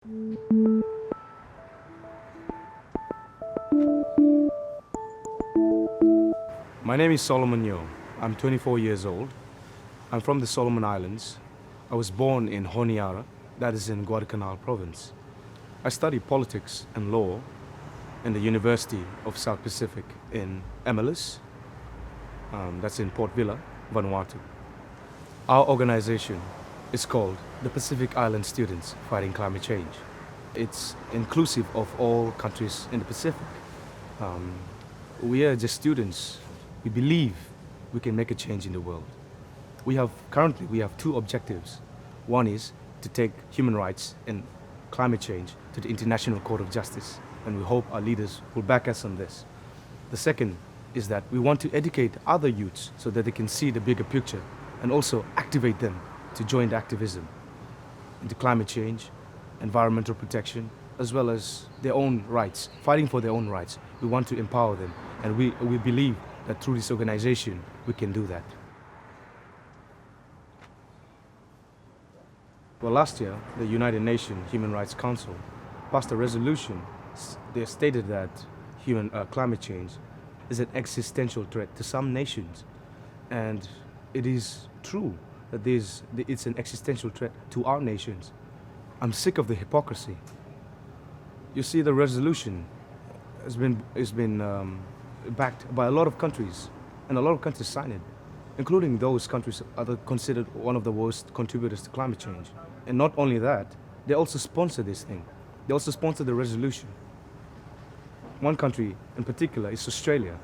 My name is Solomon Yeo. I'm 24 years old. I'm from the Solomon Islands. I was born in Honiara, that is in Guadalcanal province. I studied politics and law in the University of South Pacific in Emilis, that's in Port Vila, Vanuatu. Our organization is called the Pacific Island Students Fighting Climate Change. It's inclusive of all countries in the Pacific. We are just students. We believe we can make a change in the world. Currently we have two objectives. One is to take human rights and climate change to the International Court of Justice, and we hope our leaders will back us on this. The second is that we want to educate other youths so that they can see the bigger picture and also activate them to join the activism into climate change, environmental protection, as well as their own rights, fighting for their own rights. We want to empower them, and we believe that through this organization we can do that. Well, last year, the United Nations Human Rights Council passed a resolution. They stated that climate change is an existential threat to some nations. And it is true that it's an existential threat to our nations. I'm sick of the hypocrisy. You see, the resolution has been backed by a lot of countries, and a lot of countries sign it, including those countries that are considered one of the worst contributors to climate change. And not only that, they also sponsor this thing. They also sponsor the resolution. One country in particular is Australia.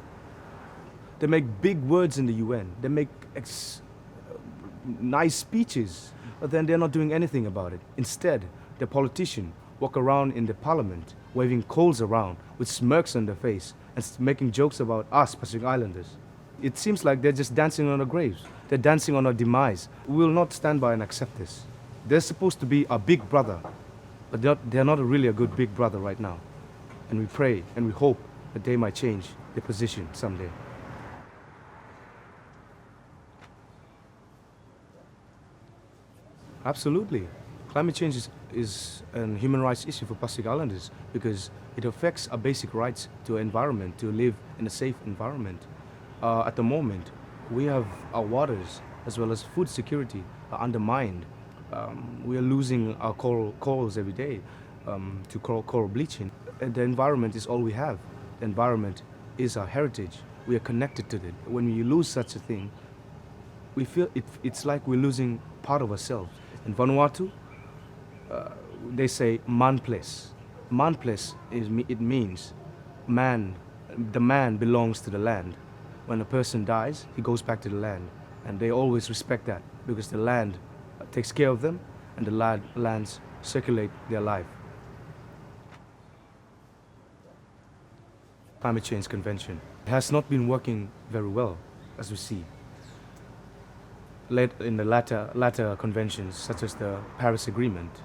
They make big words in the UN. They make nice speeches, but then they're not doing anything about it. Instead, the politicians walk around in the parliament waving coals around with smirks on their face and making jokes about us Pacific Islanders. It seems like they're just dancing on our graves. They're dancing on our demise. We will not stand by and accept this. They're supposed to be our big brother, but they're not really a good big brother right now. And we pray and we hope that they might change their position someday. Absolutely. Climate change is a human rights issue for Pacific Islanders because it affects our basic rights to environment, to live in a safe environment. At the moment, we have our waters as well as food security are undermined. We are losing our corals every day to coral bleaching. And the environment is all we have. The environment is our heritage. We are connected to it. When we lose such a thing, we feel it's like we're losing part of ourselves. In Vanuatu, they say manples. Manples it means man. The man belongs to the land. When a person dies, he goes back to the land, and they always respect that because the land takes care of them, and the lands circulate their life. Climate Change Convention has not been working very well, as we see. In the latter conventions, such as the Paris Agreement,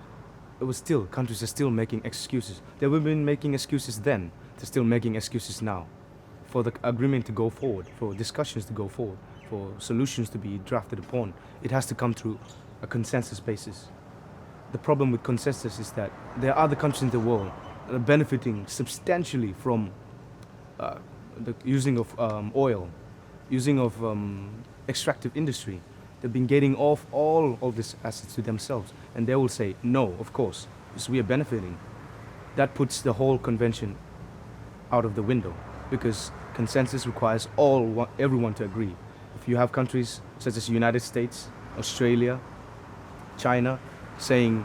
countries are still making excuses. They have been making excuses then, they're still making excuses now. For the agreement to go forward, for discussions to go forward, for solutions to be drafted upon, it has to come through a consensus basis. The problem with consensus is that there are other countries in the world that are benefiting substantially from the using of oil, using of extractive industry. They've been getting off all of these assets to themselves, and they will say no, of course, because we are benefiting. That puts the whole convention out of the window, because consensus requires everyone to agree. If you have countries such as the United States, Australia, China saying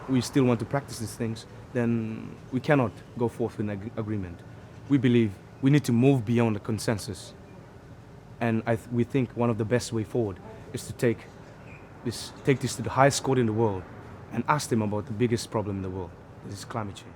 we still want to practice these things, then we cannot go forth with an agreement. We believe we need to move beyond the consensus, and we think one of the best way forward is to take this to the highest court in the world and ask them about the biggest problem in the world, this is climate change.